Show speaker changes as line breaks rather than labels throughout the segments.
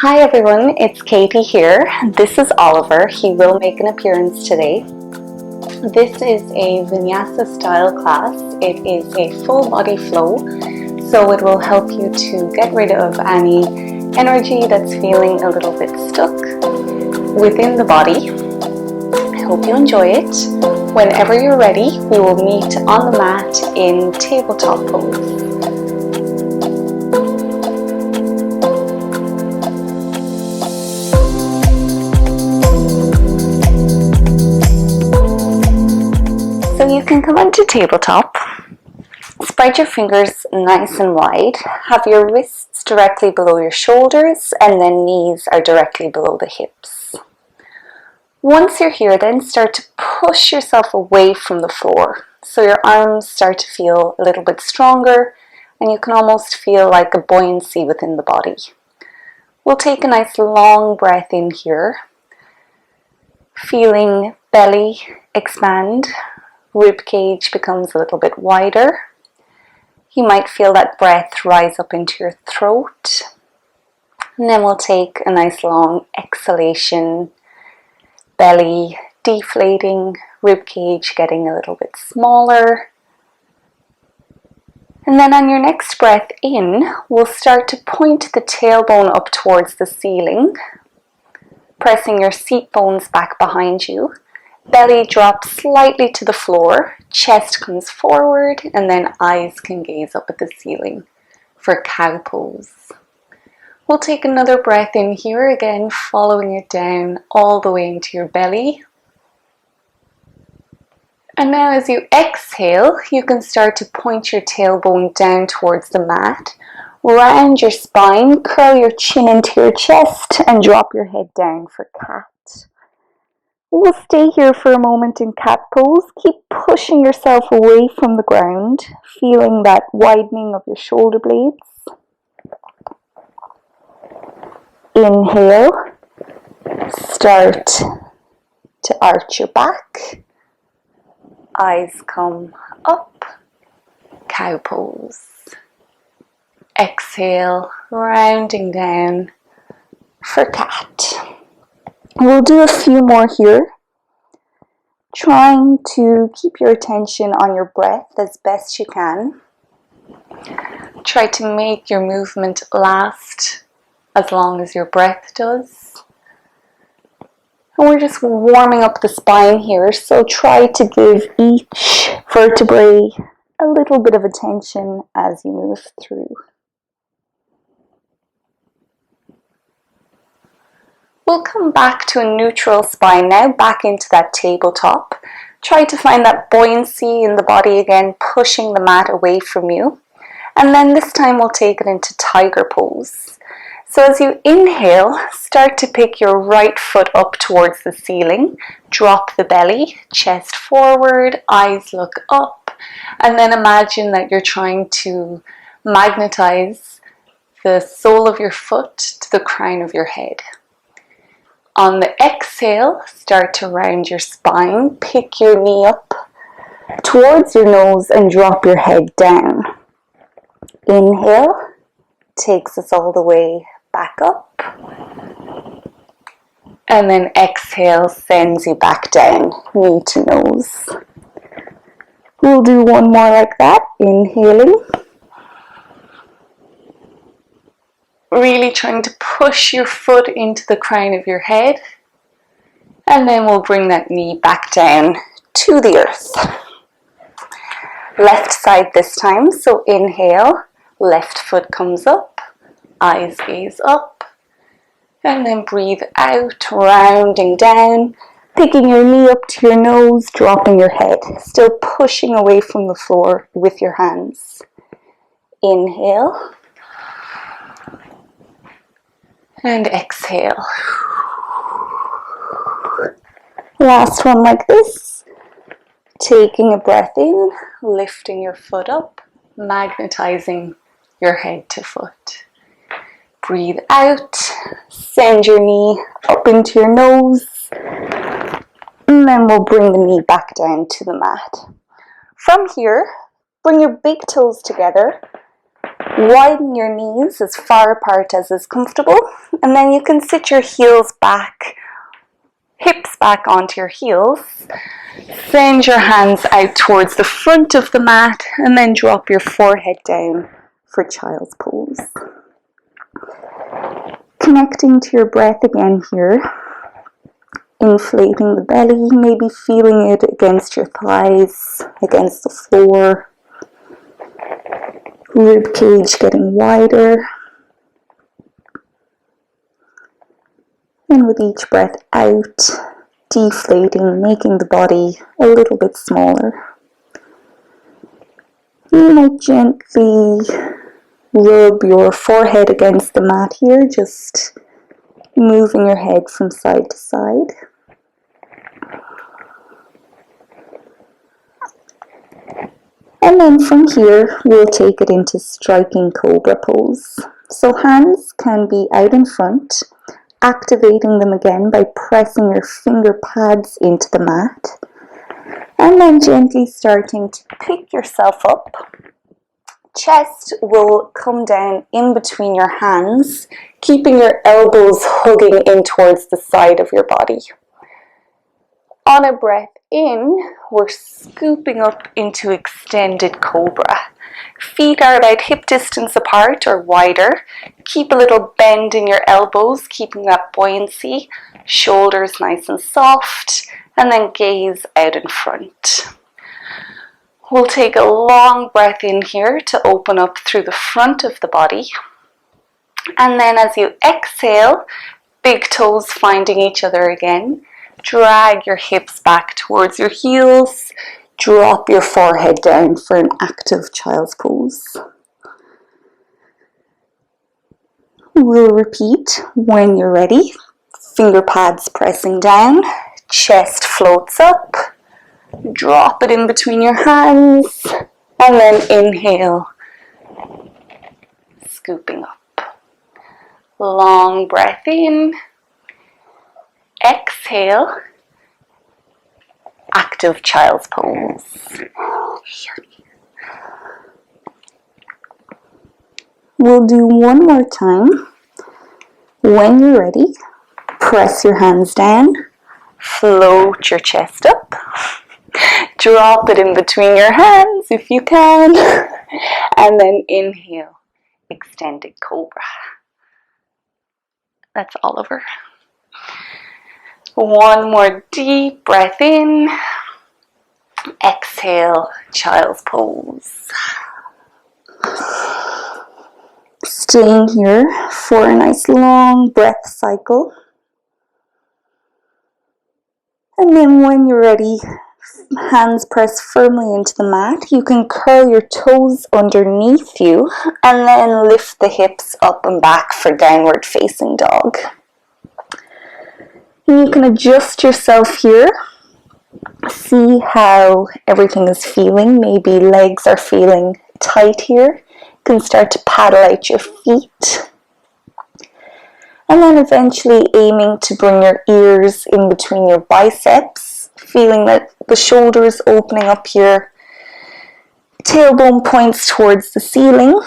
Hi everyone, it's Katie here. This is Oliver. He will make an appearance today. This is a Vinyasa style class. It is a full body flow, so it will help you to get rid of any energy that's feeling a little bit stuck within the body. I hope you enjoy it. Whenever you're ready, we will meet on the mat in tabletop pose. So you can come onto tabletop, spread your fingers nice and wide, have your wrists directly below your shoulders and then knees are directly below the hips. Once you're here, then start to push yourself away from the floor. So your arms start to feel a little bit stronger and you can almost feel like a buoyancy within the body. We'll take a nice long breath in here, feeling belly expand. Rib cage becomes a little bit wider. You might feel that breath rise up into your throat. And then we'll take a nice long exhalation, belly deflating, rib cage getting a little bit smaller. And then on your next breath in, we'll start to point the tailbone up towards the ceiling, pressing your seat bones back behind you. Belly drops slightly to the floor, chest comes forward, and then eyes can gaze up at the ceiling for cow pose. We'll take another breath in here, again following it down all the way into your belly. And now as you exhale, you can start to point your tailbone down towards the mat, round your spine, curl your chin into your chest, and drop your head down for cat. We'll stay here for a moment in cat pose. Keep pushing yourself away from the ground, feeling that widening of your shoulder blades. Inhale, start to arch your back. Eyes come up, cow pose. Exhale, rounding down for cat. We'll do a few more here, trying to keep your attention on your breath as best you can. Try to make your movement last as long as your breath does. And we're just warming up the spine here, so try to give each vertebrae a little bit of attention as you move through. We'll come back to a neutral spine now, back into that tabletop. Try to find that buoyancy in the body again, pushing the mat away from you. And then this time we'll take it into tiger pose. So as you inhale, start to pick your right foot up towards the ceiling. Drop the belly, chest forward, eyes look up. And then imagine that you're trying to magnetize the sole of your foot to the crown of your head. On the exhale, start to round your spine, pick your knee up towards your nose and drop your head down. Inhale, takes us all the way back up. And then exhale, sends you back down, knee to nose. We'll do one more like that, inhaling. Really trying to push your foot into the crown of your head. And then we'll bring that knee back down to the earth. Left side this time, so inhale, left foot comes up, eyes gaze up. And then breathe out, rounding down, picking your knee up to your nose, dropping your head. Still pushing away from the floor with your hands. Inhale. And exhale. Last one like this. Taking a breath in, lifting your foot up, magnetizing your head to foot. Breathe out, send your knee up into your nose, and then we'll bring the knee back down to the mat. From here, bring your big toes together, Widen your knees as far apart as is comfortable, and then you can sit your heels back, hips back onto your heels. Send your hands out towards the front of the mat, and then drop your forehead down for child's pose. Connecting to your breath again here. Inflating the belly, maybe feeling it against your thighs, against the floor. Rib cage getting wider. And with each breath out, deflating, making the body a little bit smaller. You might gently rub your forehead against the mat here, just moving your head from side to side. And then from here, we'll take it into striking Cobra pose. So hands can be out in front, activating them again by pressing your finger pads into the mat. And then gently starting to pick yourself up. Chest will come down in between your hands, keeping your elbows hugging in towards the side of your body. On a breath in, we're scooping up into extended Cobra. Feet are about hip distance apart or wider. Keep a little bend in your elbows, keeping that buoyancy. Shoulders nice and soft, and then gaze out in front. We'll take a long breath in here to open up through the front of the body. And then as you exhale, big toes finding each other again. Drag your hips back towards your heels. Drop your forehead down for an active child's pose. We'll repeat when you're ready. Finger pads pressing down. Chest floats up. Drop it in between your hands. And then inhale. Scooping up. Long breath in. Exhale, active child's pose. We'll do one more time. When you're ready, press your hands down, float your chest up, drop it in between your hands if you can, and then inhale, extended Cobra. That's Oliver. One more deep breath in. Exhale, child's pose. Staying here for a nice long breath cycle. And then when you're ready, hands press firmly into the mat. You can curl your toes underneath you and then lift the hips up and back for downward facing dog. You can adjust yourself here. See how everything is feeling. Maybe legs are feeling tight here. You can start to paddle out your feet. And then eventually aiming to bring your ears in between your biceps. Feeling that the shoulders opening up here. Tailbone points towards the ceiling.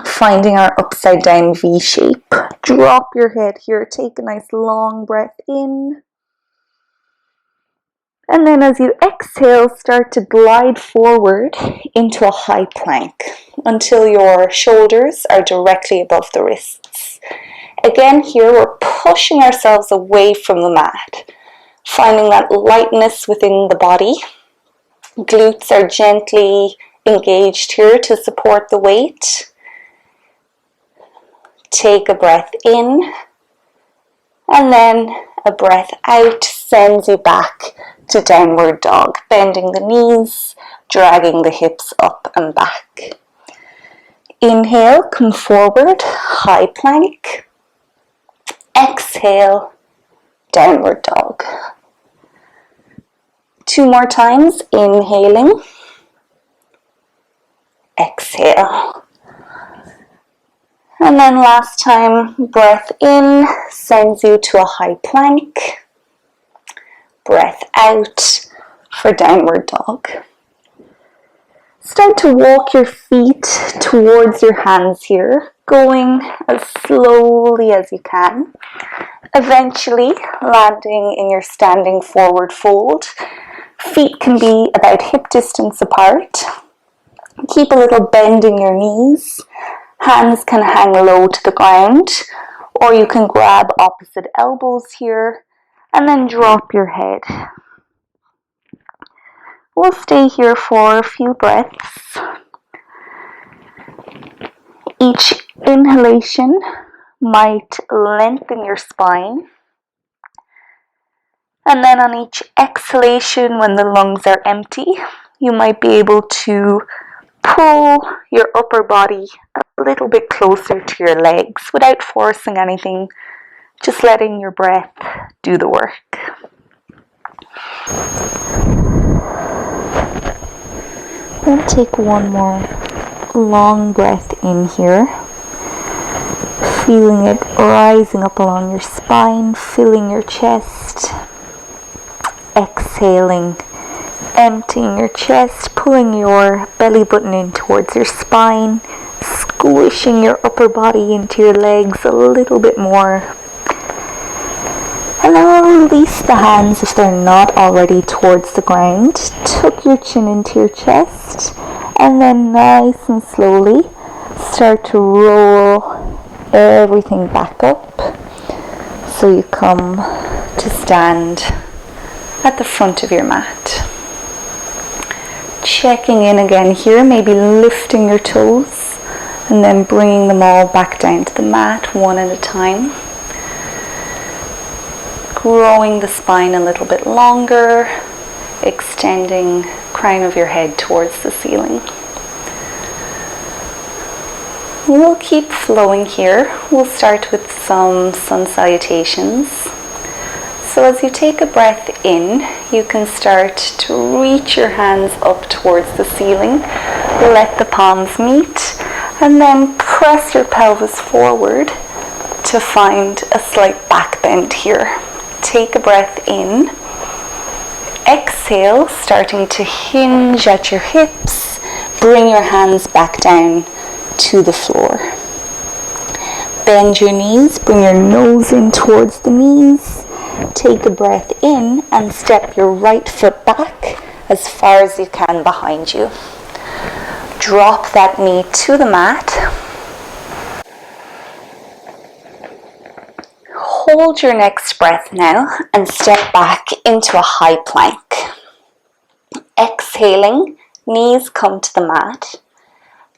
Finding our upside down V shape. Drop your head here. Take a nice long breath in. And then as you exhale, start to glide forward into a high plank until your shoulders are directly above the wrists. Again, here we're pushing ourselves away from the mat. Finding that lightness within the body. Glutes are gently engaged here to support the weight. Take a breath in, and then a breath out sends you back to downward dog, bending the knees, dragging the hips up and back. Inhale, come forward, high plank. Exhale, downward dog. 2 more times, inhaling. Exhale. And then last time, breath in sends you to a high plank. Breath out for downward dog. Start to walk your feet towards your hands here, going as slowly as you can. Eventually landing in your standing forward fold. Feet can be about hip distance apart. Keep a little bend in your knees. Hands can hang low to the ground, or you can grab opposite elbows here and then drop your head. We'll stay here for a few breaths. Each inhalation might lengthen your spine. And then on each exhalation, when the lungs are empty, you might be able to pull your upper body a little bit closer to your legs without forcing anything, just letting your breath do the work. We'll take one more long breath in here, feeling it rising up along your spine, filling your chest. Exhaling, emptying your chest, pulling your belly button in towards your spine, squishing your upper body into your legs a little bit more. And then we'll release the hands if they're not already towards the ground. Tuck your chin into your chest, and then nice and slowly start to roll everything back up so you come to stand at the front of your mat. Checking in again here, maybe lifting your toes and then bringing them all back down to the mat one at a time. Growing the spine a little bit longer, extending crown of your head towards the ceiling. We'll keep flowing here. We'll start with some sun salutations. So as you take a breath in, you can start to reach your hands up towards the ceiling. Let the palms meet, and then press your pelvis forward to find a slight back bend here. Take a breath in. Exhale, starting to hinge at your hips. Bring your hands back down to the floor. Bend your knees, bring your nose in towards the knees. Take a breath in and step your right foot back as far as you can behind you. Drop that knee to the mat. Hold your next breath now and step back into a high plank. Exhaling, knees come to the mat.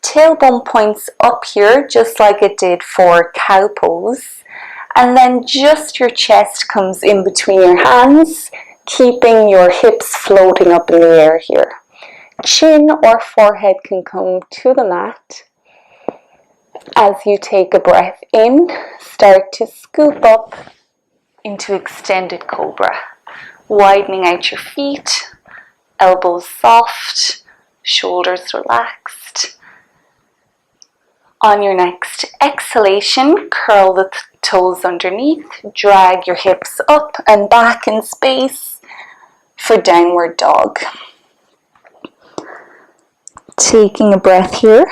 Tailbone points up here just like it did for cow pose. And then just your chest comes in between your hands, keeping your hips floating up in the air here. Chin or forehead can come to the mat. As you take a breath in, start to scoop up into extended Cobra. Widening out your feet, elbows soft, shoulders relaxed. On your next exhalation, curl the toes underneath, drag your hips up and back in space for downward dog. Taking a breath here.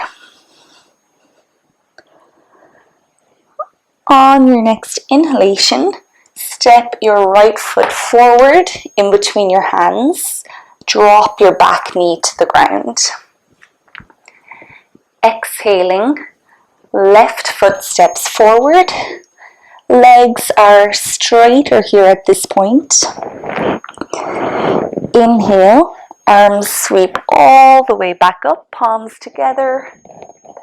On your next inhalation, step your right foot forward in between your hands. Drop your back knee to the ground. Exhaling, left foot steps forward. Legs are straighter here at this point. Inhale, arms sweep all the way back up, palms together,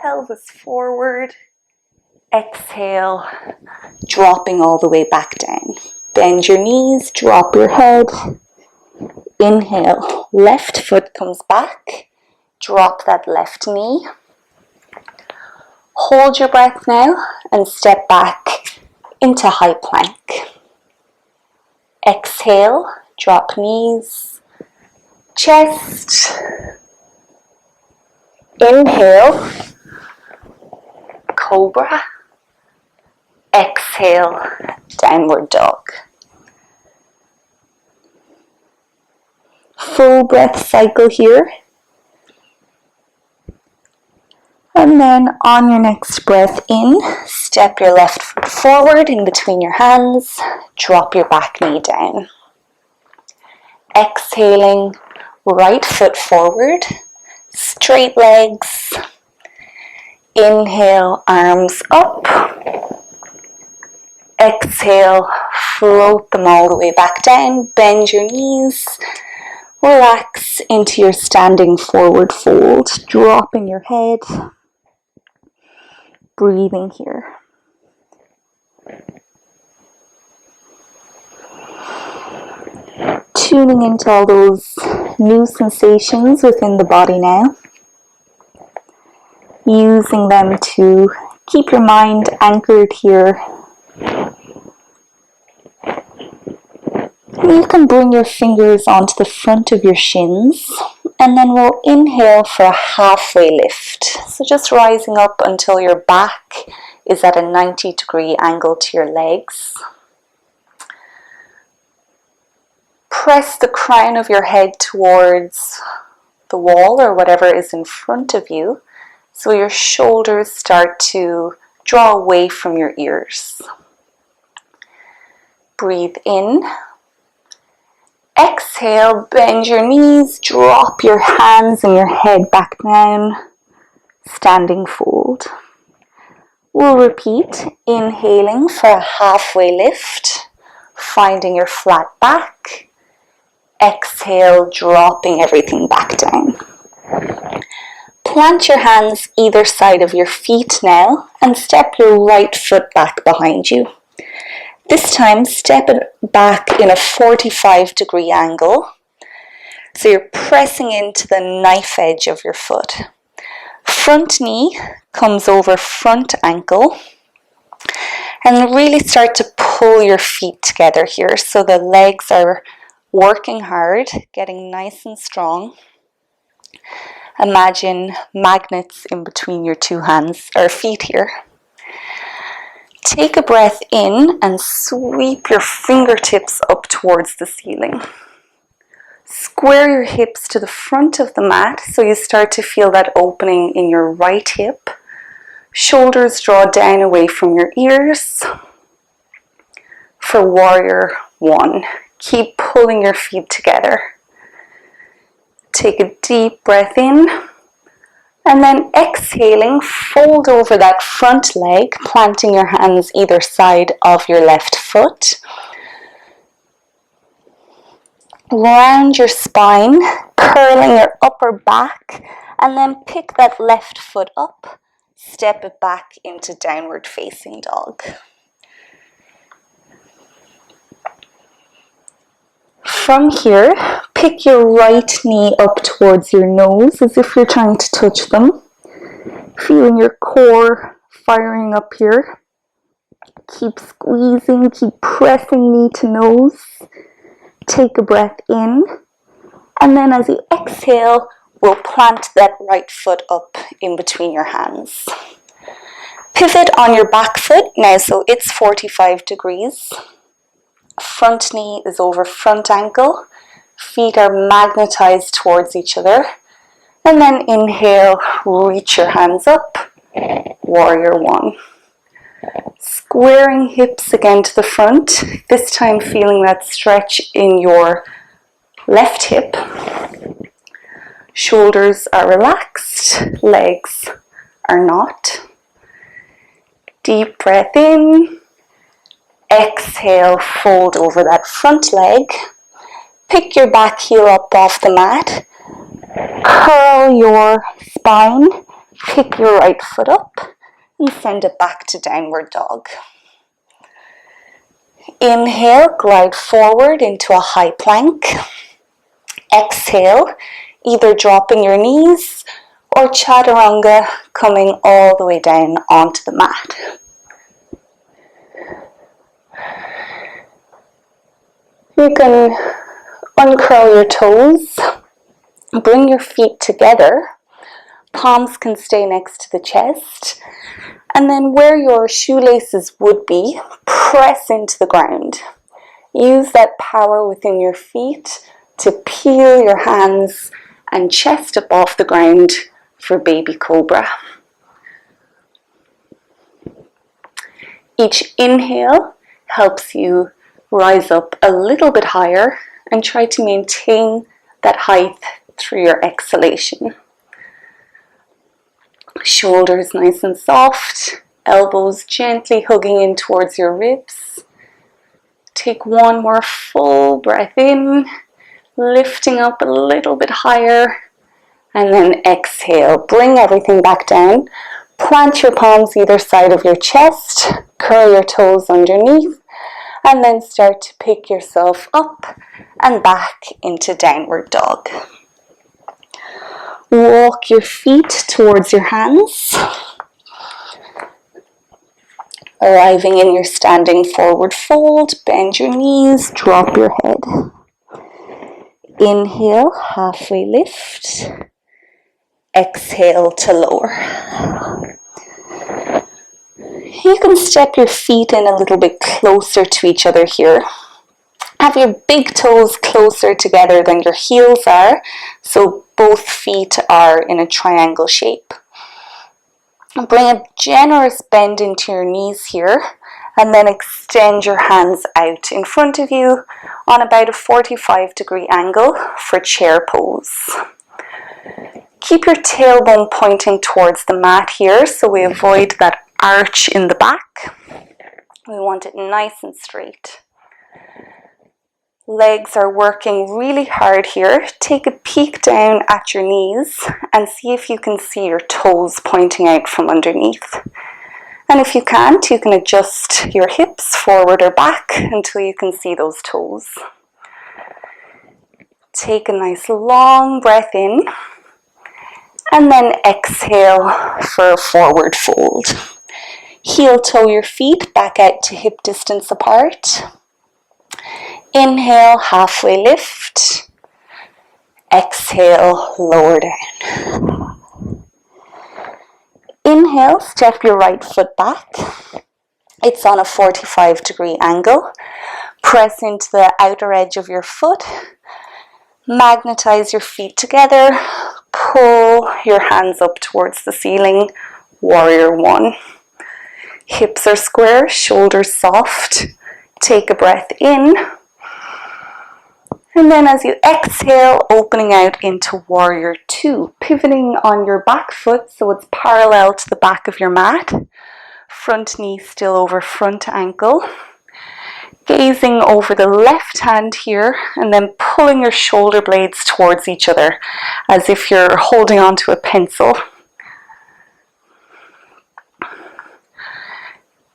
pelvis forward. Exhale, dropping all the way back down. Bend your knees, drop your head. Inhale, left foot comes back. Drop that left knee. Hold your breath now and step back into high plank. Exhale, drop knees, chest. Inhale, Cobra. Exhale, downward dog. Full breath cycle here. And then on your next breath in, step your left foot forward in between your hands, drop your back knee down. Exhaling, right foot forward, straight legs. Inhale, arms up. Exhale, float them all the way back down, bend your knees. Relax into your standing forward fold, dropping your head. Breathing here. Tuning into all those new sensations within the body now. Using them to keep your mind anchored here. You can bring your fingers onto the front of your shins, and then we'll inhale for a halfway lift. So just rising up until your back is at a 90-degree angle to your legs. Press the crown of your head towards the wall or whatever is in front of you, so your shoulders start to draw away from your ears. Breathe in. Exhale, bend your knees, drop your hands and your head back down, standing fold. We'll repeat, inhaling for a halfway lift, finding your flat back. Exhale, dropping everything back down. Plant your hands either side of your feet now and step your right foot back behind you. This time, step it back in a 45-degree angle. So you're pressing into the knife edge of your foot. Front knee comes over front ankle. And really start to pull your feet together here so the legs are working hard, getting nice and strong. Imagine magnets in between your two hands or feet here. Take a breath in and sweep your fingertips up towards the ceiling. Square your hips to the front of the mat so you start to feel that opening in your right hip. Shoulders draw down away from your ears. For warrior one, keep pulling your feet together. Take a deep breath in. And then exhaling, fold over that front leg, planting your hands either side of your left foot. Round your spine, curling your upper back, and then pick that left foot up, step it back into downward facing dog. From here, pick your right knee up towards your nose as if you're trying to touch them. Feeling your core firing up here. Keep squeezing, keep pressing knee to nose. Take a breath in. And then as you exhale, we'll plant that right foot up in between your hands. Pivot on your back foot now, so it's 45 degrees. Front knee is over front ankle. Feet are magnetized towards each other. And then inhale, reach your hands up. Warrior one. Squaring hips again to the front. This time feeling that stretch in your left hip. Shoulders are relaxed. Legs are not. Deep breath in. Exhale, fold over that front leg. Pick your back heel up off the mat. Curl your spine. Pick your right foot up and send it back to downward dog. Inhale, glide forward into a high plank. Exhale, either dropping your knees or chaturanga, coming all the way down onto the mat. You can uncurl your toes, bring your feet together, palms can stay next to the chest, and then where your shoelaces would be, press into the ground. Use that power within your feet to peel your hands and chest up off the ground for baby cobra. Each inhale helps you rise up a little bit higher and try to maintain that height through your exhalation. Shoulders nice and soft, elbows gently hugging in towards your ribs. Take one more full breath in, lifting up a little bit higher, and then exhale. Bring everything back down. Plant your palms either side of your chest, curl your toes underneath, and then start to pick yourself up and back into downward dog. Walk your feet towards your hands. Arriving in your standing forward fold, bend your knees, drop your head. Inhale, halfway lift. Exhale to lower. You can step your feet in a little bit closer to each other here. Have your big toes closer together than your heels are, so both feet are in a triangle shape. Bring a generous bend into your knees here, and then extend your hands out in front of you on about a 45-degree angle for chair pose. Keep your tailbone pointing towards the mat here, so we avoid that arch in the back. We want it nice and straight. Legs are working really hard here. Take a peek down at your knees and see if you can see your toes pointing out from underneath. And if you can't, you can adjust your hips forward or back until you can see those toes. Take a nice long breath in and then exhale for a forward fold. Heel toe your feet back out to hip distance apart. Inhale, halfway lift. Exhale, lower down. Inhale, step your right foot back. It's on a 45-degree angle. Press into the outer edge of your foot. Magnetize your feet together. Pull your hands up towards the ceiling. Warrior one. Hips are square, shoulders soft. Take a breath in. And then as you exhale, opening out into warrior two, pivoting on your back foot so it's parallel to the back of your mat. Front knee still over front ankle. Gazing over the left hand here and then pulling your shoulder blades towards each other as if you're holding onto a pencil.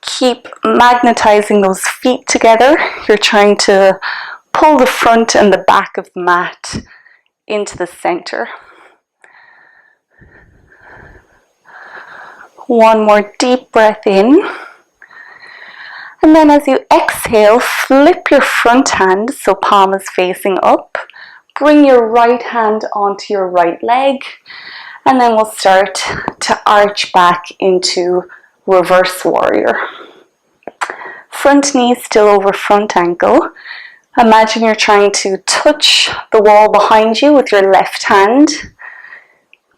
Keep magnetizing those feet together. You're trying to pull the front and the back of the mat into the center. One more deep breath in. And then as you exhale, flip your front hand so palm is facing up. Bring your right hand onto your right leg. And then we'll start to arch back into reverse warrior. Front knee still over front ankle. Imagine you're trying to touch the wall behind you with your left hand.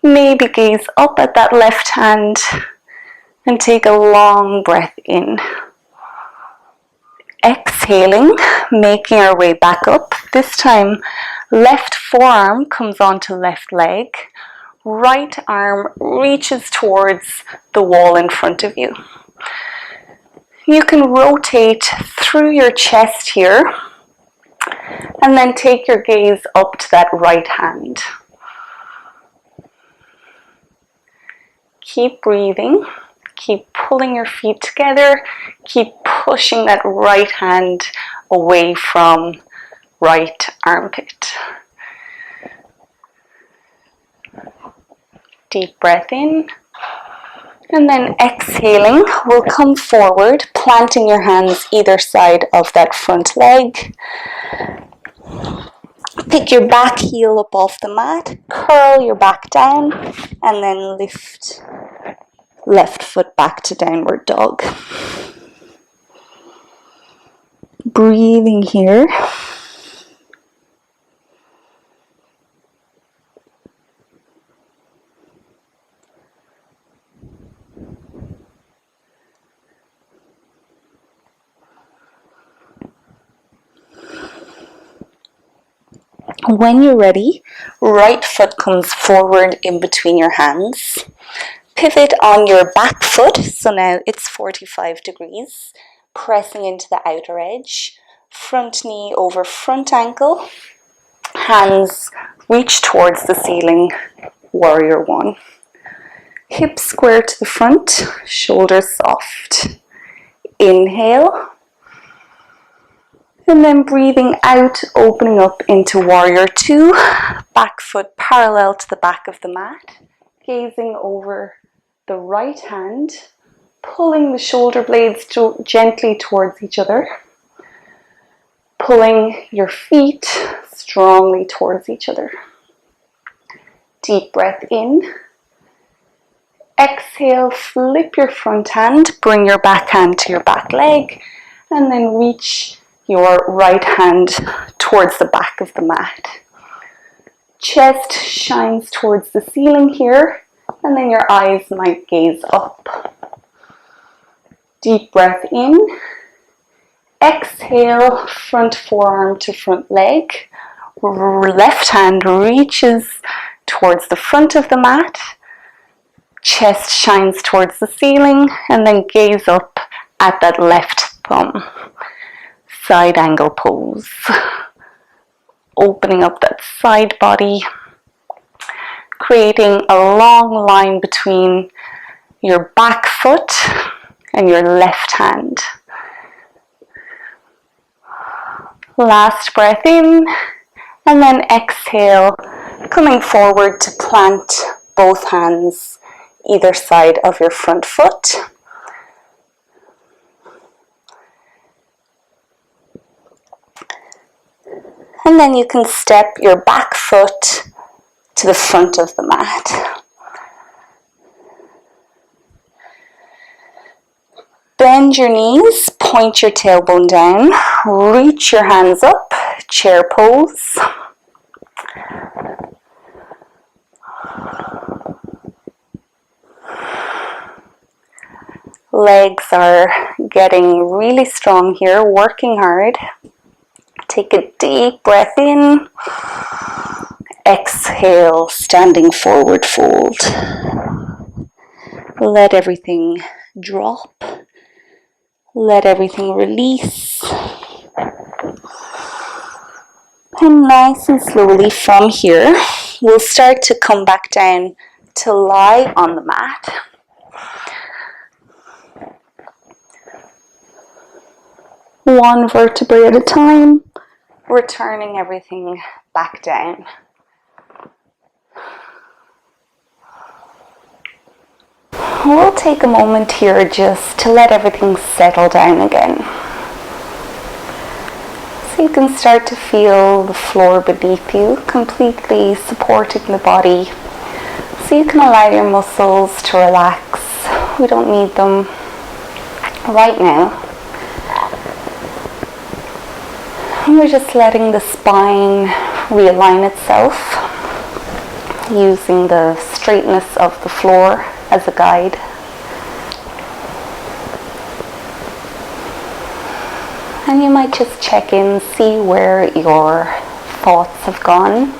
Maybe gaze up at that left hand and take a long breath in. Exhaling, making our way back up. This time, left forearm comes onto left leg. Right arm reaches towards the wall in front of you. You can rotate through your chest here and then take your gaze up to that right hand. Keep breathing, keep pulling your feet together, keep pushing that right hand away from right armpit. Deep breath in. And then exhaling, we'll come forward, planting your hands either side of that front leg. Pick your back heel up off the mat, curl your back down, and then lift left foot back to downward dog. Breathing here. When you're ready, right foot comes forward in between your hands. Pivot on your back foot, so now it's 45 degrees, pressing into the outer edge. Front knee over front ankle. Hands reach towards the ceiling, warrior one. Hips square to the front, shoulders soft. Inhale. And then breathing out, opening up into warrior two. Back foot parallel to the back of the mat. Gazing over the right hand, pulling the shoulder blades gently towards each other. Pulling your feet strongly towards each other. Deep breath in. Exhale, flip your front hand, bring your back hand to your back leg, and then reach your right hand towards the back of the mat. Chest shines towards the ceiling here, and then your eyes might gaze up. Deep breath in. Exhale, front forearm to front leg. Left hand reaches towards the front of the mat. Chest shines towards the ceiling, and then gaze up at that left thumb. Side angle pose. Opening up that side body. Creating a long line between your back foot and your left hand. Last breath in, and then exhale, coming forward to plant both hands either side of your front foot. And then you can step your back foot to the front of the mat. Bend your knees, point your tailbone down, reach your hands up, chair pose. Legs are getting really strong here, working hard. Take a deep breath in. Exhale, standing forward fold. Let everything drop. Let everything release. And nice and slowly from here, we'll start to come back down to lie on the mat. One vertebrae at a time, returning everything back down. We'll take a moment here just to let everything settle down again. So you can start to feel the floor beneath you, completely supporting the body. So you can allow your muscles to relax. We don't need them right now. And we're just letting the spine realign itself, using the straightness of the floor as a guide. And you might just check in, see where your thoughts have gone.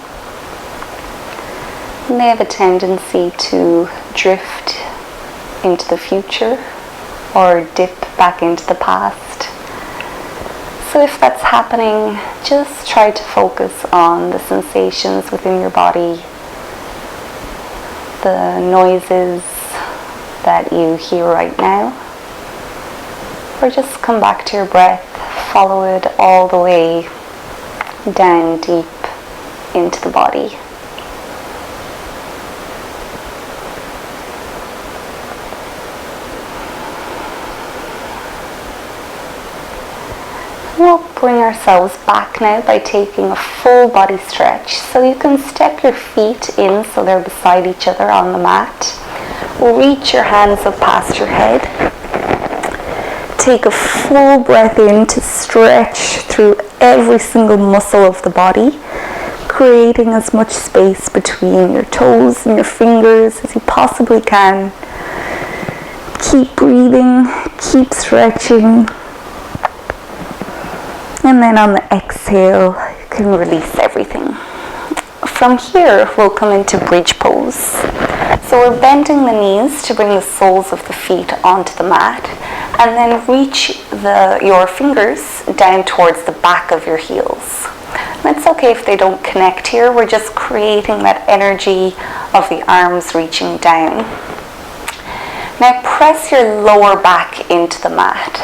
And they have a tendency to drift into the future or dip back into the past. So if that's happening, just try to focus on the sensations within your body, the noises that you hear right now, or just come back to your breath, follow it all the way down deep into the body. We'll bring ourselves back now by taking a full body stretch. So you can step your feet in so they're beside each other on the mat. Reach your hands up past your head. Take a full breath in to stretch through every single muscle of the body, creating as much space between your toes and your fingers as you possibly can. Keep breathing, keep stretching. And then on the exhale, you can release everything. From here, we'll come into bridge pose. So we're bending the knees to bring the soles of the feet onto the mat, and then reach your fingers down towards the back of your heels. And it's okay if they don't connect here, we're just creating that energy of the arms reaching down. Now press your lower back into the mat.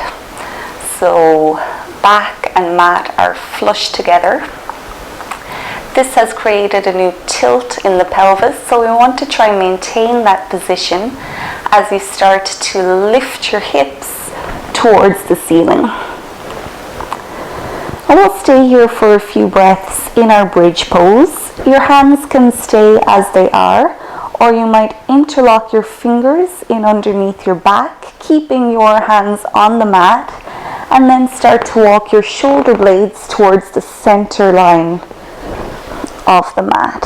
So back and mat are flush together. This has created a new tilt in the pelvis, so we want to try and maintain that position as you start to lift your hips towards the ceiling. And we'll stay here for a few breaths in our bridge pose. Your hands can stay as they are, or you might interlock your fingers in underneath your back, keeping your hands on the mat, and then start to walk your shoulder blades towards the center line of the mat.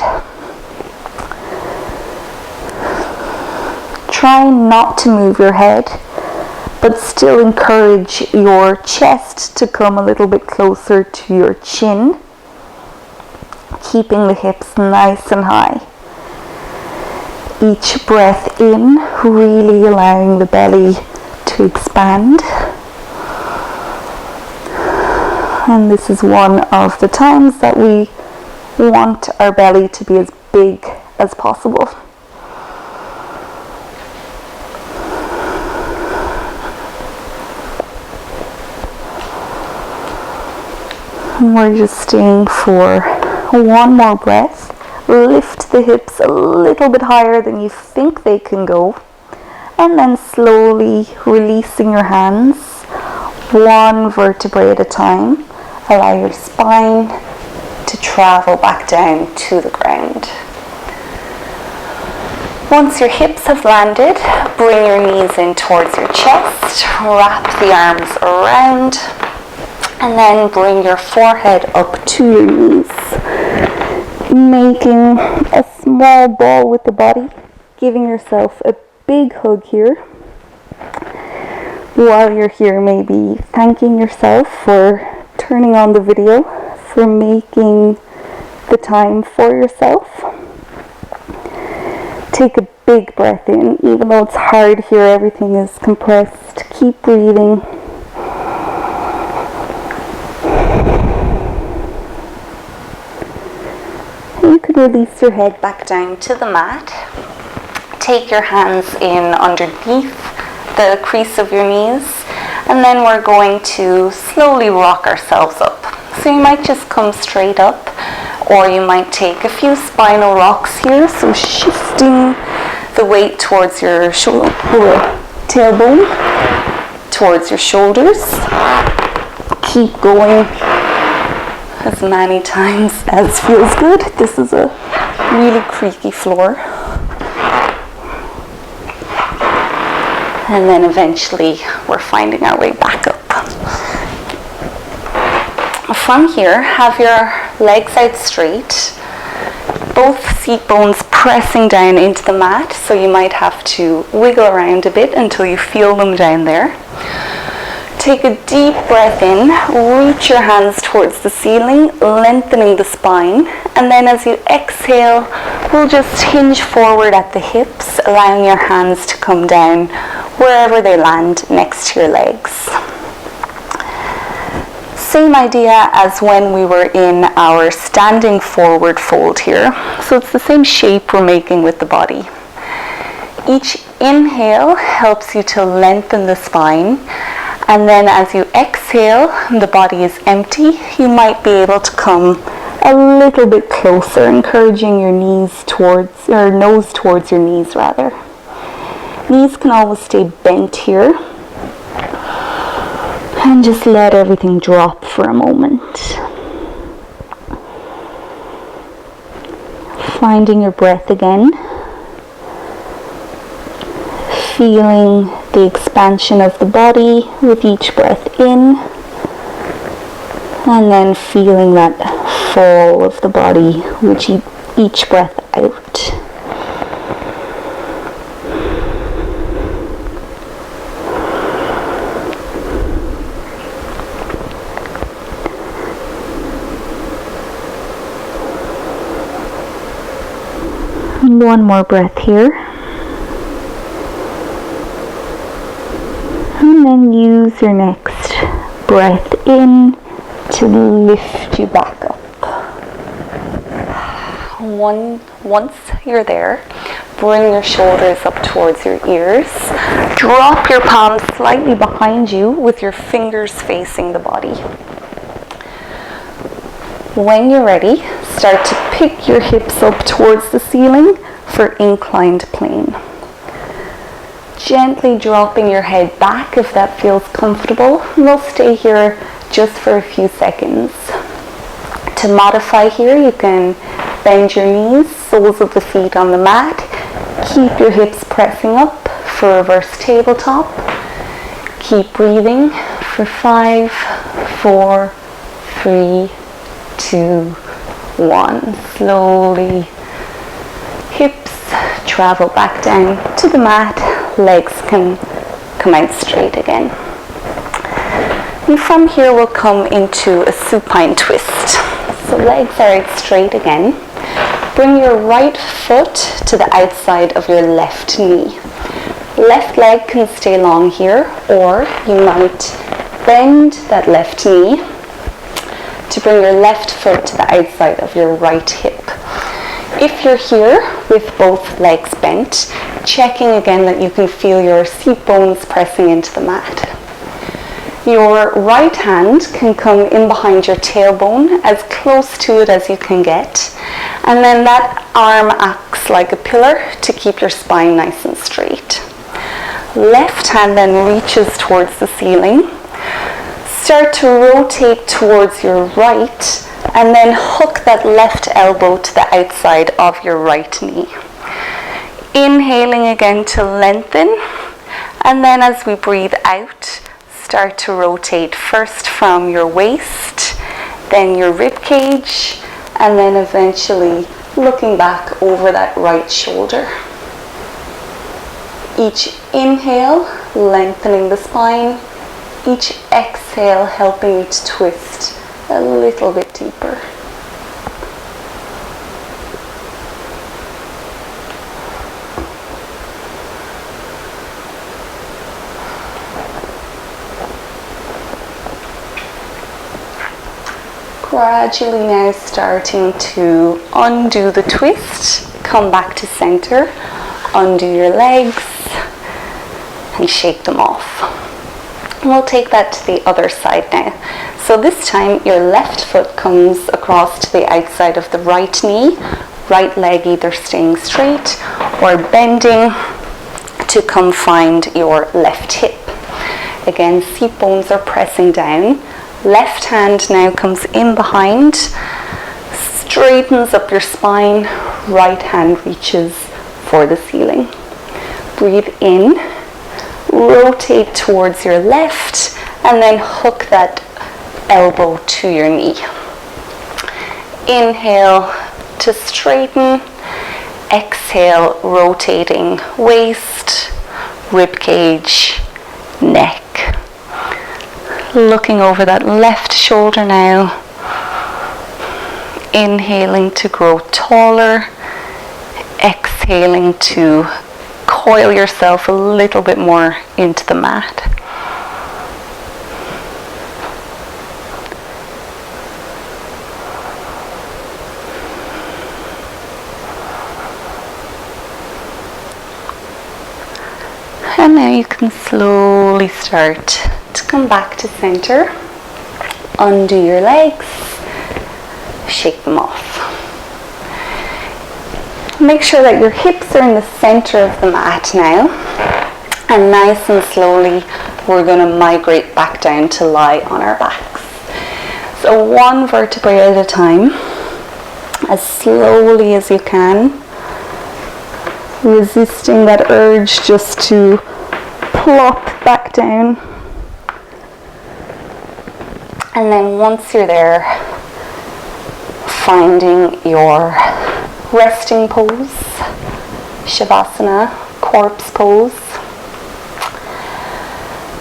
Try not to move your head, but still encourage your chest to come a little bit closer to your chin, keeping the hips nice and high. Each breath in, really allowing the belly to expand. And this is one of the times that we want our belly to be as big as possible. And we're just staying for one more breath. Lift the hips a little bit higher than you think they can go, and then slowly releasing your hands, one vertebrae at a time. Allow your spine to travel back down to the ground. Once your hips have landed, bring your knees in towards your chest, wrap the arms around, and then bring your forehead up to your knees, making a small ball with the body, giving yourself a big hug here. While you're here, maybe thanking yourself for turning on the video, for making the time for yourself. Take a big breath in, even though it's hard here, everything is compressed. Keep breathing. You can release your head back down to the mat. Take your hands in underneath the crease of your knees, and then we're going to slowly rock ourselves up. So you might just come straight up, or you might take a few spinal rocks here, so shifting the weight towards your tailbone, towards your shoulders. Keep going as many times as feels good. This is a really creaky floor. And then eventually we're finding our way back up. From here, have your legs out straight, both seat bones pressing down into the mat, so you might have to wiggle around a bit until you feel them down there. Take a deep breath in, reach your hands towards the ceiling, lengthening the spine, and then as you exhale, we'll just hinge forward at the hips, allowing your hands to come down wherever they land next to your legs. Same idea as when we were in our standing forward fold here. So it's the same shape we're making with the body. Each inhale helps you to lengthen the spine, and then as you exhale, the body is empty, you might be able to come a little bit closer, encouraging your knees towards, or nose towards your knees rather. Knees can always stay bent here. And just let everything drop for a moment. Finding your breath again. Feeling the expansion of the body with each breath in. And then feeling that fall of the body with each breath out. And one more breath here. And then use your next breath in to lift you back up. Once you're there, bring your shoulders up towards your ears. Drop your palms slightly behind you with your fingers facing the body. When you're ready, start to pick your hips up towards the ceiling for inclined plane. Gently dropping your head back if that feels comfortable. We'll stay here just for a few seconds. To modify here, you can bend your knees, soles of the feet on the mat. Keep your hips pressing up for reverse tabletop. Keep breathing for 5, 4, 3, 2, 1. Slowly, hips travel back down to the mat. Legs can come out straight again. And from here we'll come into a supine twist. So legs are out straight again. Bring your right foot to the outside of your left knee. Left leg can stay long here, or you might bend that left knee to bring your left foot to the outside of your right hip. If you're here with both legs bent, checking again that you can feel your seat bones pressing into the mat. Your right hand can come in behind your tailbone, as close to it as you can get, and then that arm acts like a pillar to keep your spine nice and straight. Left hand then reaches towards the ceiling. Start to rotate towards your right, and then hook that left elbow to the outside of your right knee. Inhaling again to lengthen, and then as we breathe out, start to rotate first from your waist, then your rib cage, and then eventually looking back over that right shoulder. Each inhale, lengthening the spine. Each exhale, helping you to twist a little bit deeper. Gradually now starting to undo the twist, come back to center, undo your legs and shake them off. And we'll take that to the other side now. So this time your left foot comes across to the outside of the right knee, right leg either staying straight or bending to come find your left hip. Again, seat bones are pressing down. Left hand now comes in behind, straightens up your spine, right hand reaches for the ceiling. Breathe in, rotate towards your left, and then hook that elbow to your knee. Inhale to straighten, exhale, rotating waist, rib cage, neck. Looking over that left shoulder now. Inhaling to grow taller. Exhaling to coil yourself a little bit more into the mat. And now you can slowly start to come back to center. Undo your legs, shake them off. Make sure that your hips are in the center of the mat now. And nice and slowly, we're going to migrate back down to lie on our backs. So one vertebrae at a time, as slowly as you can. Resisting that urge just to plop back down. And then once you're there, finding your resting pose, Shavasana, corpse pose.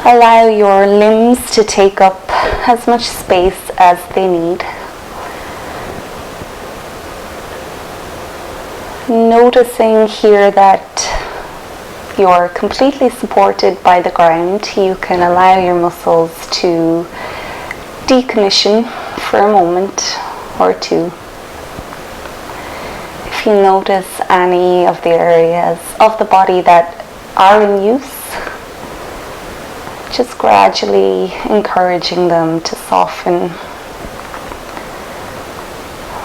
Allow your limbs to take up as much space as they need. Noticing here that you're completely supported by the ground, you can allow your muscles to decommission for a moment or two. If you notice any of the areas of the body that are in use, just gradually encouraging them to soften,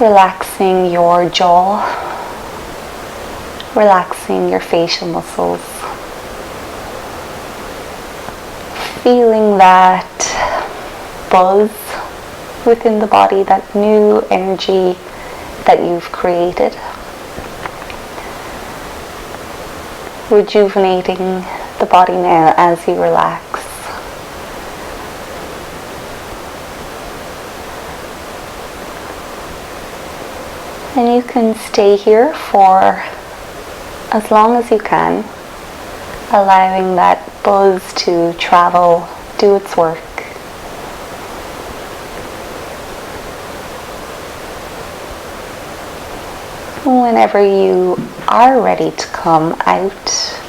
relaxing your jaw, relaxing your facial muscles, feeling that buzz within the body, that new energy that you've created, rejuvenating the body now as you relax. And you can stay here for as long as you can, allowing that buzz to travel, do its work. Whenever you are ready to come out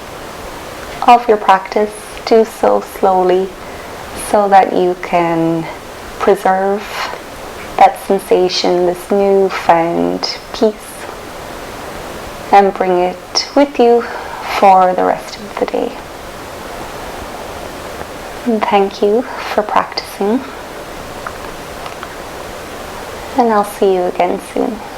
of your practice, do so slowly so that you can preserve that sensation, this newfound peace, and bring it with you for the rest of the day. And thank you for practicing, and I'll see you again soon.